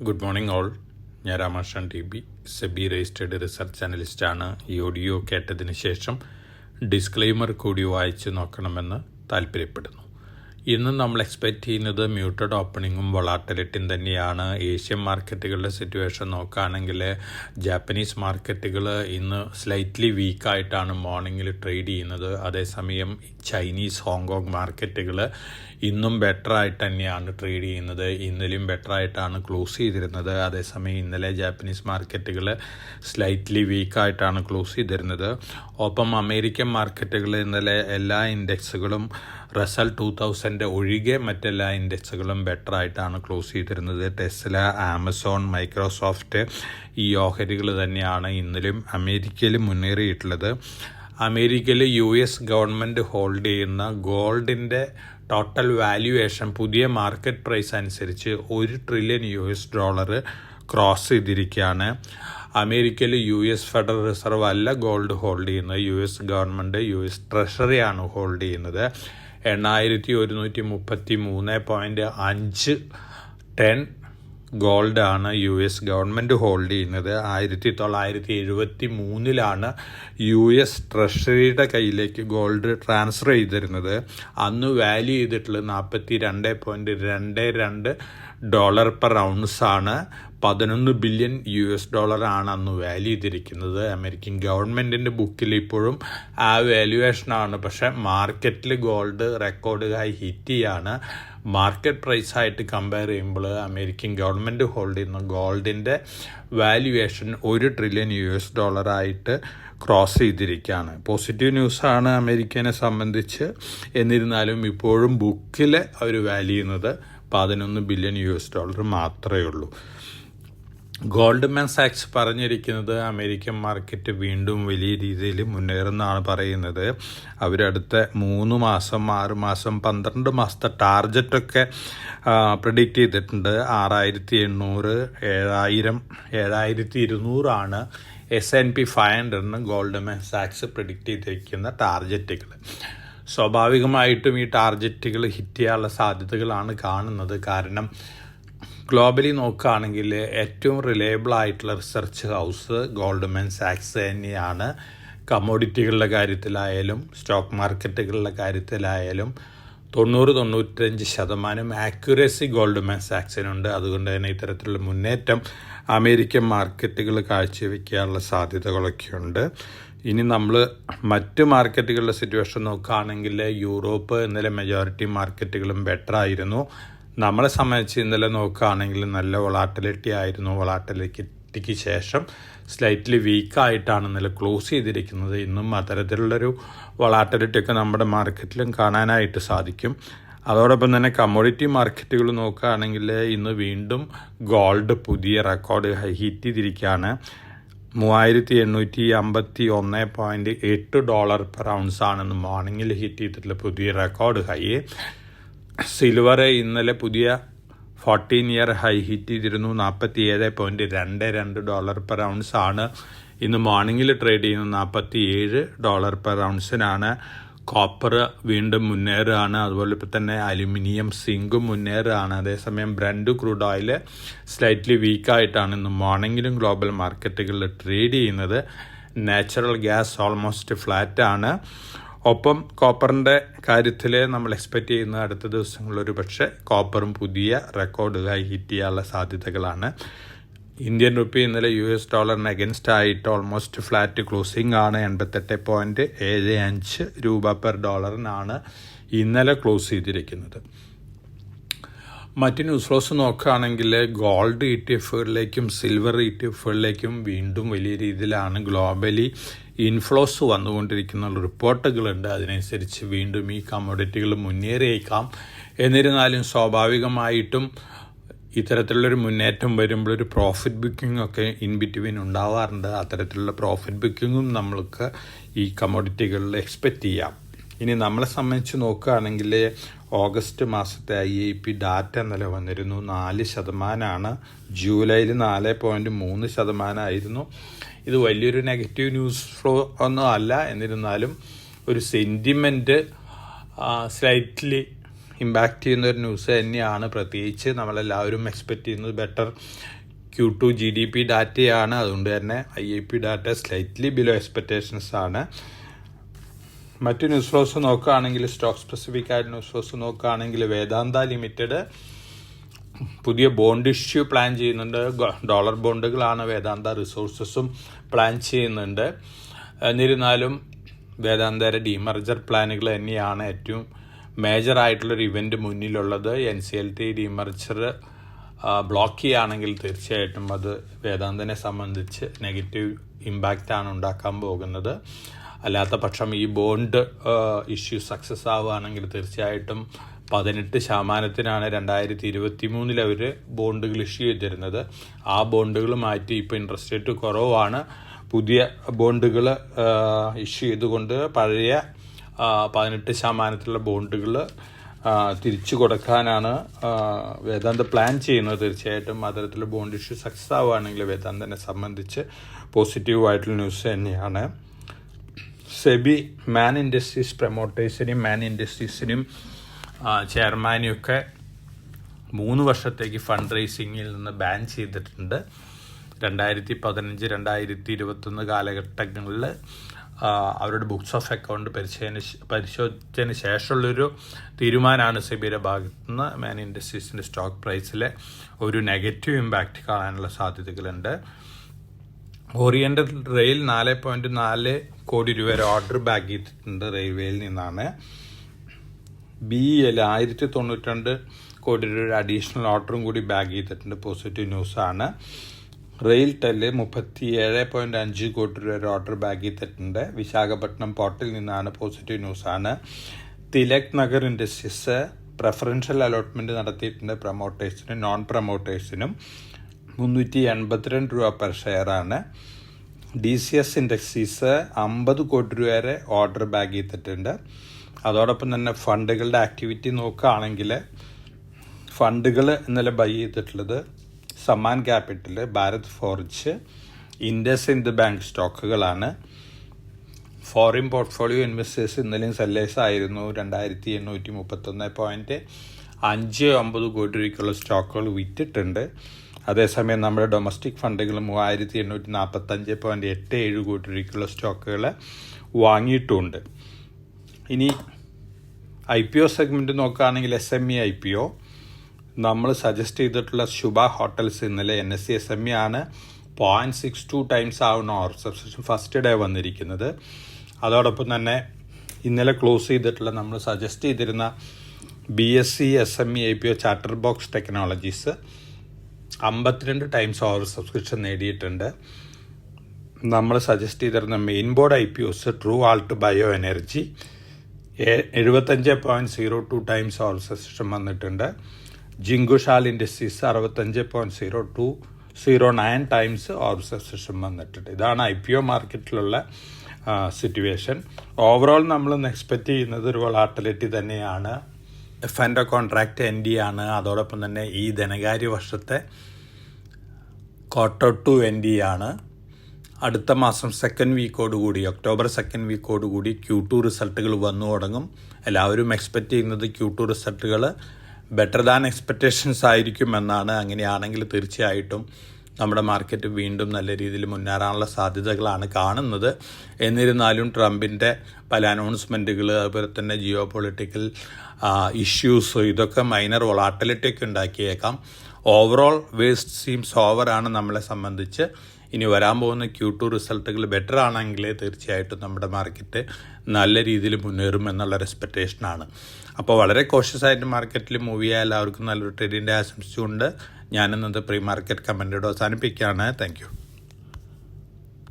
Good morning all. ഞാൻ രാമാകൃഷ്ണൻ TB, SEBI registered research അനലിസ്റ്റാണ്. ഈ audio കേട്ടതിന് ശേഷം ഡിസ്ക്ലെയിമർ കൂടി വായിച്ച് നോക്കണമെന്ന് താല്പര്യപ്പെടുന്നു. ഇന്ന് നമ്മൾ എക്സ്പെക്റ്റ് ചെയ്യുന്നത് മ്യൂട്ടഡ് ഓപ്പണിങ്ങും വൊളാറ്റിലിറ്റിയും തന്നെയാണ്. ഏഷ്യൻ മാർക്കറ്റുകളുടെ സിറ്റുവേഷൻ നോക്കുകയാണെങ്കിൽ ജാപ്പനീസ് മാർക്കറ്റുകൾ ഇന്ന് സ്ലൈറ്റ്ലി വീക്കായിട്ടാണ് മോർണിംഗിൽ ട്രേഡ് ചെയ്യുന്നത്. അതേസമയം ചൈനീസ് ഹോങ്കോങ് മാർക്കറ്റുകൾ ഇന്നും ബെറ്ററായിട്ട് തന്നെയാണ് ട്രേഡ് ചെയ്യുന്നത്. ഇന്നലെയും ബെറ്ററായിട്ടാണ് ക്ലോസ് ചെയ്തിരുന്നത്. അതേസമയം ഇന്നലെ ജാപ്പനീസ് മാർക്കറ്റുകൾ സ്ലൈറ്റ്ലി വീക്കായിട്ടാണ് ക്ലോസ് ചെയ്തിരുന്നത്. ഒപ്പം അമേരിക്കൻ മാർക്കറ്റുകൾ ഇന്നലെ എല്ലാ ഇൻഡെക്സുകളും റസൽ 2000 ഒഴികെ മറ്റെല്ലാ ഇൻഡെക്സുകളും ബെറ്ററായിട്ടാണ് ക്ലോസ് ചെയ്തിരുന്നത്. ടെസ്ല, ആമസോൺ, മൈക്രോസോഫ്റ്റ് ഈ ഓഹരികൾ തന്നെയാണ് ഇന്നലെയും അമേരിക്കയിൽ മുന്നേറിയിട്ടുള്ളത്. അമേരിക്കയിൽ US ഗവൺമെൻറ് ഹോൾഡ് ചെയ്യുന്ന ഗോൾഡിൻ്റെ ടോട്ടൽ വാല്യുവേഷൻ പുതിയ മാർക്കറ്റ് പ്രൈസ് അനുസരിച്ച് $1 ട്രില്യൺ ക്രോസ് ചെയ്തിരിക്കുകയാണ്. അമേരിക്കയിൽ US ഫെഡറൽ റിസർവ് അല്ല ഗോൾഡ് ഹോൾഡ് ചെയ്യുന്നത്. US ഗവൺമെൻറ് US ട്രഷറിയാണ് ഹോൾഡ് ചെയ്യുന്നത്. 8133.5 ടൺ ഗോൾഡാണ് US ഗവൺമെൻറ് ഹോൾഡ് ചെയ്യുന്നത്. 1973 US ട്രഷറിയുടെ കയ്യിലേക്ക് ഗോൾഡ് ട്രാൻസ്ഫർ ചെയ്തിരുന്നത്. അന്ന് വാല്യൂ ചെയ്തിട്ടുള്ളത് $42.22 പെർ ഔൺസാണ്. $11 ബില്യൺ ആണ് അന്ന് വാല്യൂ ചെയ്തിരിക്കുന്നത്. അമേരിക്കൻ ഗവൺമെൻറ്റിൻ്റെ ബുക്കിൽ ഇപ്പോഴും ആ വാല്യുവേഷനാണ്. പക്ഷേ മാർക്കറ്റിൽ ഗോൾഡ് റെക്കോർഡ് ഹൈ ഹിറ്റ് ചെയ്യാണ്. മാർക്കറ്റ് പ്രൈസായിട്ട് കമ്പയർ ചെയ്യുമ്പോൾ അമേരിക്കൻ ഗവൺമെൻറ് ഹോൾഡ് ചെയ്യുന്ന ഗോൾഡിൻ്റെ വാല്യുവേഷൻ $1 ട്രില്യൺ ആയിട്ട് ക്രോസ് ചെയ്തിരിക്കുകയാണ്. പോസിറ്റീവ് ന്യൂസാണ് അമേരിക്കനെ സംബന്ധിച്ച്. എന്നിരുന്നാലും ഇപ്പോഴും ബുക്കിൽ അവർ വാല്യൂ ചെയ്യുന്നത് $11 ബില്യൺ മാത്രമേ ഉള്ളൂ. ഗോൾഡ്മാൻ സാക്സ് പറഞ്ഞിരിക്കുന്നത് അമേരിക്കൻ മാർക്കറ്റ് വീണ്ടും വലിയ രീതിയിൽ മുന്നേറുന്നതാണ് പറയുന്നത്. അവരടുത്ത 3 മാസം, 6 മാസം, 12 മാസത്തെ ടാർജറ്റൊക്കെ പ്രിഡിക്റ്റ് ചെയ്തിട്ടുണ്ട്. 6800, 7000, 7200 S&P 500 ഗോൾഡ്മാൻ സാക്സ് പ്രിഡിക്റ്റ് ചെയ്തിരിക്കുന്ന ടാർജറ്റുകൾ. സ്വാഭാവികമായിട്ടും ഈ ടാർജറ്റുകൾ ഹിറ്റ് ചെയ്യാനുള്ള സാധ്യതകളാണ് കാണുന്നത്. കാരണം ഗ്ലോബലി നോക്കുകയാണെങ്കിൽ ഏറ്റവും റിലയബിൾ ആയിട്ടുള്ള റിസർച്ച് ഹൗസ് ഗോൾഡ്മാൻ സാക്സ് തന്നെയാണ്. കമ്മോഡിറ്റികളുടെ കാര്യത്തിലായാലും സ്റ്റോക്ക് മാർക്കറ്റുകളുടെ കാര്യത്തിലായാലും 90-95% ആക്യുറസി ഗോൾഡ്മാൻ സാക്സിനുണ്ട്. അതുകൊണ്ട് തന്നെ ഇത്തരത്തിലുള്ള മുന്നേറ്റം അമേരിക്കൻ മാർക്കറ്റുകൾ കാഴ്ചവെക്കാനുള്ള സാധ്യതകളൊക്കെയുണ്ട്. ഇനി നമ്മൾ മറ്റ് മാർക്കറ്റുകളുടെ സിറ്റുവേഷൻ നോക്കുകയാണെങ്കിൽ യൂറോപ്പ് ഇന്നലെ മെജോറിറ്റി മാർക്കറ്റുകളും ബെറ്ററായിരുന്നു. നമ്മളെ സംബന്ധിച്ച് ഇന്നലെ നോക്കുകയാണെങ്കിൽ നല്ല വൊളാറ്റിലിറ്റി ആയിരുന്നു. വൊളാറ്റിലിറ്റിക്ക് ശേഷം സ്ലൈറ്റ്ലി വീക്കായിട്ടാണ് ഇന്നലെ ക്ലോസ് ചെയ്തിരിക്കുന്നത്. ഇന്നും അത്തരത്തിലുള്ളൊരു വൊളാറ്റിലിറ്റിയൊക്കെ നമ്മുടെ മാർക്കറ്റിലും കാണാനായിട്ട് സാധിക്കും. അതോടൊപ്പം തന്നെ കമ്മോഡിറ്റി മാർക്കറ്റുകൾ നോക്കുകയാണെങ്കിൽ ഇന്ന് വീണ്ടും ഗോൾഡ് പുതിയ റെക്കോർഡ് ഹൈ ഹിറ്റ് ചെയ്തിരിക്കുകയാണ്. $3851.8 പെർ ഔൺസാണെന്ന് മോർണിംഗിൽ ഹിറ്റ് ചെയ്തിട്ടുള്ള പുതിയ റെക്കോർഡ് ഹൈ. സിൽവർ ഇന്നലെ പുതിയ 14-year ഹൈ ഹിറ്റ് ചെയ്തിരുന്നു. $47.22 പെർ ഔൺസാണ്. ഇന്ന് മോർണിംഗിൽ ട്രേഡ് ചെയ്യുന്നത് $47 പെർ ഔൺസിനാണ്. കോപ്പർ വീണ്ടും മുന്നേറുകയാണ്. അതുപോലെ ഇപ്പോൾ തന്നെ അലുമിനിയം, സിങ്കും മുന്നേറുകയാണ്. അതേസമയം ബ്രന്റ് ക്രൂഡ് ഓയിൽ സ്ലൈറ്റ്ലി വീക്കായിട്ടാണ് ഇന്ന് മോർണിംഗിലും ഗ്ലോബൽ മാർക്കറ്റുകളിൽ ട്രേഡ് ചെയ്യുന്നത്. നാച്ചുറൽ ഗ്യാസ് ഓൾമോസ്റ്റ് ഫ്ലാറ്റാണ്. ഒപ്പം കോപ്പറിൻ്റെ കാര്യത്തിൽ നമ്മൾ എക്സ്പെക്റ്റ് ചെയ്യുന്ന അടുത്ത ദിവസങ്ങളിൽ ഒരു പക്ഷേ കോപ്പറും പുതിയ റെക്കോർഡുകളായി ഹിറ്റ് ചെയ്യാനുള്ള സാധ്യതകളാണ്. ഇന്ത്യൻ റുപ്പി ഇന്നലെ US ഡോളറിന് അഗൻസ്റ്റ് ആയിട്ട് ഓൾമോസ്റ്റ് ഫ്ലാറ്റ് ക്ലോസിംഗ് ആണ്. 88.75 രൂപ പെർ ഡോളറിനാണ് ഇന്നലെ ക്ലോസ് ചെയ്തിരിക്കുന്നത്. മറ്റ് ന്യൂസ് ഫ്ലോസ് നോക്കുകയാണെങ്കിൽ ഗോൾഡ് ETF-കളിലേക്കും സിൽവർ ETF-കളിലേക്കും വീണ്ടും വലിയ രീതിയിലാണ് ഗ്ലോബലി ഇൻഫ്ലോസ് വന്നുകൊണ്ടിരിക്കുന്ന റിപ്പോർട്ടുകളുണ്ട്. അതിനനുസരിച്ച് വീണ്ടും ഈ കമ്മോഡിറ്റികൾ മുന്നേറിയേക്കാം. എന്നിരുന്നാലും സ്വാഭാവികമായിട്ടും ഇത്തരത്തിലുള്ളൊരു മുന്നേറ്റം വരുമ്പോൾ ഒരു പ്രോഫിറ്റ് ബുക്കിംഗ് ഒക്കെ ഇൻ ബിറ്റ്വീൻ ഉണ്ടാവാറുണ്ട്. അത്തരത്തിലുള്ള പ്രോഫിറ്റ് ബുക്കിങ്ങും നമ്മൾക്ക് ഈ കമ്മോഡിറ്റികളിൽ എക്സ്പെക്റ്റ് ചെയ്യാം. ഇനി നമ്മളെ സംബന്ധിച്ച് നോക്കുകയാണെങ്കിൽ ഓഗസ്റ്റ് മാസത്തെ IIP ഡാറ്റ ഇന്നലെ വന്നിരുന്നു. 4%. ജൂലൈയിൽ 4.3% ആയിരുന്നു. ഇത് വലിയൊരു നെഗറ്റീവ് ന്യൂസ് ഫ്ലോ ഒന്നും അല്ല. എന്നിരുന്നാലും ഒരു സെൻറ്റിമെൻറ്റ് സ്ലൈറ്റ്ലി ഇമ്പാക്റ്റ് ചെയ്യുന്ന ഒരു ന്യൂസ് തന്നെയാണ്. പ്രത്യേകിച്ച് നമ്മളെല്ലാവരും എക്സ്പെക്റ്റ് ചെയ്യുന്നത് ബെറ്റർ Q2 GDP ഡാറ്റയാണ്. അതുകൊണ്ട് തന്നെ IIP data slightly below expectations ആണ്. മറ്റു ന്യൂസ് ഫ്ലോസ് നോക്കുകയാണെങ്കിൽ, സ്റ്റോക്ക് സ്പെസിഫിക് ആയിട്ട് ന്യൂസ് ഫ്ലോസ് നോക്കുകയാണെങ്കിൽ, വേദാന്ത ലിമിറ്റഡ് പുതിയ ബോണ്ട് ഇഷ്യൂ പ്ലാൻ ചെയ്യുന്നുണ്ട്. ഡോളർ ബോണ്ടുകളാണ്. വേദാന്ത റിസോഴ്സസും പ്ലാൻ ചെയ്യുന്നുണ്ട്. എന്നിരുന്നാലും വേദാന്തയുടെ ഡീമർജർ പ്ലാനുകൾ തന്നെയാണ് ഏറ്റവും മേജറായിട്ടുള്ളൊരു ഇവൻ്റ് മുന്നിലുള്ളത്. NCLT ഡീമർജർ ബ്ലോക്ക് ചെയ്യുകയാണെങ്കിൽ തീർച്ചയായിട്ടും അത് വേദാന്തനെ സംബന്ധിച്ച് നെഗറ്റീവ് ഇമ്പാക്റ്റാണ് ഉണ്ടാക്കാൻ പോകുന്നത്. അല്ലാത്ത പക്ഷം ഈ ബോണ്ട് ഇഷ്യൂ സക്സസ് ആവുകയാണെങ്കിൽ തീർച്ചയായിട്ടും 18% 2023 അവർ ബോണ്ടുകൾ ഇഷ്യൂ ചെയ്തിരുന്നത്. ആ ബോണ്ടുകൾ മാറ്റി ഇപ്പോൾ ഇൻട്രസ്റ്റ് റേറ്റ് കുറവാണ്. പുതിയ ബോണ്ടുകൾ ഇഷ്യൂ ചെയ്തുകൊണ്ട് പഴയ 18% ബോണ്ടുകൾ തിരിച്ചു കൊടുക്കാനാണ് വേദാന്ത പ്ലാൻ ചെയ്യുന്നത്. തീർച്ചയായിട്ടും അത്തരത്തിലുള്ള ബോണ്ട് ഇഷ്യൂ സക്സസ് ആവുകയാണെങ്കിൽ വേദാന്തനെ സംബന്ധിച്ച് പോസിറ്റീവായിട്ടുള്ള ന്യൂസ് തന്നെയാണ്. സെബി മാൻ ഇൻഡസ്ട്രീസ് പ്രൊമോട്ടേഴ്സിനും ചെയർമാനെയൊക്കെ 3 വർഷത്തേക്ക് ഫണ്ട് റേസിങ്ങിൽ നിന്ന് ബാൻ ചെയ്തിട്ടുണ്ട്. 2015-2021 കാലഘട്ടങ്ങളിൽ അവരുടെ ബുക്സ് ഓഫ് അക്കൗണ്ട് പരിശോധിച്ചതിന് ശേഷമുള്ളൊരു തീരുമാനമാണ് സെബിയുടെ ഭാഗത്തുനിന്ന് മാൻ ഇൻഡസ്ട്രീസിൻ്റെ സ്റ്റോക്ക് പ്രൈസിലെ ഒരു നെഗറ്റീവ് ഇമ്പാക്റ്റ് കാണാനുള്ള സാധ്യതകളുണ്ട്. ഓറിയൻ്റൽ റെയിൽ 4.4 കോടി രൂപ വരെ ഓർഡർ ബാക്ക് ചെയ്തിട്ടുണ്ട് റെയിൽവേയിൽ നിന്നാണ്. BEL 1092 കോടി രൂപ അഡീഷണൽ ഓർഡറും കൂടി ബാക്ക് ചെയ്തിട്ടുണ്ട്. പോസിറ്റീവ് ന്യൂസാണ്. റെയിൽ ടെല് 37.5 കോടി രൂപ വരെ ഓർഡർ ബാക്ക് ചെയ്തിട്ടുണ്ട്. വിശാഖപട്ടണം പോർട്ടിൽ നിന്നാണ്. പോസിറ്റീവ് ന്യൂസാണ്. Tilak Nagar industries preferential allotment നടത്തിയിട്ടുണ്ട്. പ്രൊമോട്ടേഴ്സിനും നോൺ പ്രൊമോട്ടേഴ്സിനും 382 രൂപ പെർ ഷെയറാണ്. DCS ഇൻഡസ്ട്രീസ് 50 കോടി രൂപ വരെ ഓർഡർ ബാക്ക് ചെയ്തിട്ടുണ്ട്. അതോടൊപ്പം തന്നെ ഫണ്ടുകളുടെ ആക്ടിവിറ്റി നോക്കുകയാണെങ്കിൽ ഫണ്ടുകൾ ഇന്നലെ ബൈ ചെയ്തിട്ടുള്ളത് Sammaan capital, Bharat forge, IndusInd bank സ്റ്റോക്കുകളാണ്. ഫോറിൻ പോർട്ട്ഫോളിയോ ഇൻവെസ്റ്റേഴ്സ് ഇന്നലെയും സെല്ലേഴ്സ് ആയിരുന്നു. 2831.59 കോടി രൂപയ്ക്കുള്ള സ്റ്റോക്കുകൾ വിറ്റിട്ടുണ്ട്. അതേസമയം നമ്മുടെ ഡൊമസ്റ്റിക് ഫണ്ടുകൾ 3845.87 കോടി രൂപയ്ക്കുള്ള സ്റ്റോക്കുകൾ വാങ്ങിയിട്ടുമുണ്ട്. ഇനി IPO സെഗ്മെൻറ്റ് നോക്കുകയാണെങ്കിൽ SME IPO നമ്മൾ സജസ്റ്റ് ചെയ്തിട്ടുള്ള ശുഭ ഹോട്ടൽസ് ഇന്നലെ NSE SME ആണ്. 0.62 ടൈംസ് ആവുന്ന ഓവർ സബ്സ്ക്രിപ്ഷൻ ഫസ്റ്റ് ഡേ വന്നിരിക്കുന്നത്. അതോടൊപ്പം തന്നെ ഇന്നലെ ക്ലോസ് ചെയ്തിട്ടുള്ള നമ്മൾ സജസ്റ്റ് ചെയ്തിരുന്ന BSE SME IPO charter box technologies 52 times over subscription നേടിയിട്ടുണ്ട്. നമ്മൾ സജസ്റ്റ് ചെയ്തിരുന്ന main board IPOs true Alt bio energy 75.02 times over subscription വന്നിട്ടുണ്ട്. ജിങ്കുഷാൽ ഇൻഡസ്ട്രീസ് 65.09 ടൈംസ് ഓവർ സബ്സ്ക്രിപ്ഷൻ വന്നിട്ടുണ്ട്. ഇതാണ് IPO മാർക്കറ്റിലുള്ള സിറ്റുവേഷൻ. ഓവറോൾ നമ്മൾ എക്സ്പെക്റ്റ് ചെയ്യുന്നത് ഒരു വോളാറ്റിലിറ്റി തന്നെയാണ്. F&O കോൺട്രാക്റ്റ് ND ആണ്. അതോടൊപ്പം തന്നെ ഈ ധനകാര്യ വർഷത്തെ Q2 ND ആണ്. അടുത്ത മാസം സെക്കൻഡ് വീക്കോടുകൂടി, ഒക്ടോബർ സെക്കൻഡ് വീക്കോടുകൂടി Q2 റിസൾട്ടുകൾ വന്നു തുടങ്ങും. എല്ലാവരും എക്സ്പെക്റ്റ് ചെയ്യുന്നത് Q2 റിസൾട്ടുകൾ ബെറ്റർ ദാൻ എക്സ്പെക്റ്റേഷൻസ് ആയിരിക്കുമെന്നാണ്. അങ്ങനെയാണെങ്കിൽ തീർച്ചയായിട്ടും നമ്മുടെ മാർക്കറ്റ് വീണ്ടും നല്ല രീതിയിൽ മുന്നേറാനുള്ള സാധ്യതകളാണ് കാണുന്നത്. എന്നിരുന്നാലും ട്രംപിൻ്റെ പല അനൗൺസ്മെൻറ്റുകൾ, അതുപോലെ തന്നെ ജിയോ പൊളിറ്റിക്കൽ ഇഷ്യൂസ്, ഇതൊക്കെ മൈനർ വൊളാറ്റിലിറ്റി ഒക്കെ ഉണ്ടാക്കിയേക്കാം. ഓവറോൾ വേസ്റ്റ് സീംസ് ഓവറാണ് നമ്മളെ സംബന്ധിച്ച്. ഇനി വരാൻ പോകുന്ന Q2 റിസൾട്ടുകൾ ബെറ്റർ ആണെങ്കിൽ തീർച്ചയായിട്ടും നമ്മുടെ മാർക്കറ്റ് നല്ല രീതിയിൽ മുന്നേറും എന്നുള്ളൊരു എക്സ്പെക്റ്റേഷനാണ്. അപ്പോൾ വളരെ കോഷ്യസ് ആയിട്ട് മാർക്കറ്റിൽ മൂവ് ചെയ്യാൻ എല്ലാവർക്കും നല്ലൊരു ട്രേഡിൻ്റെ ആശംസിച്ചുകൊണ്ട് ഞാനിന്നത് പ്രീ മാർക്കറ്റ് കമൻറ്റോട് അവസാനിപ്പിക്കുകയാണ്. Thank you.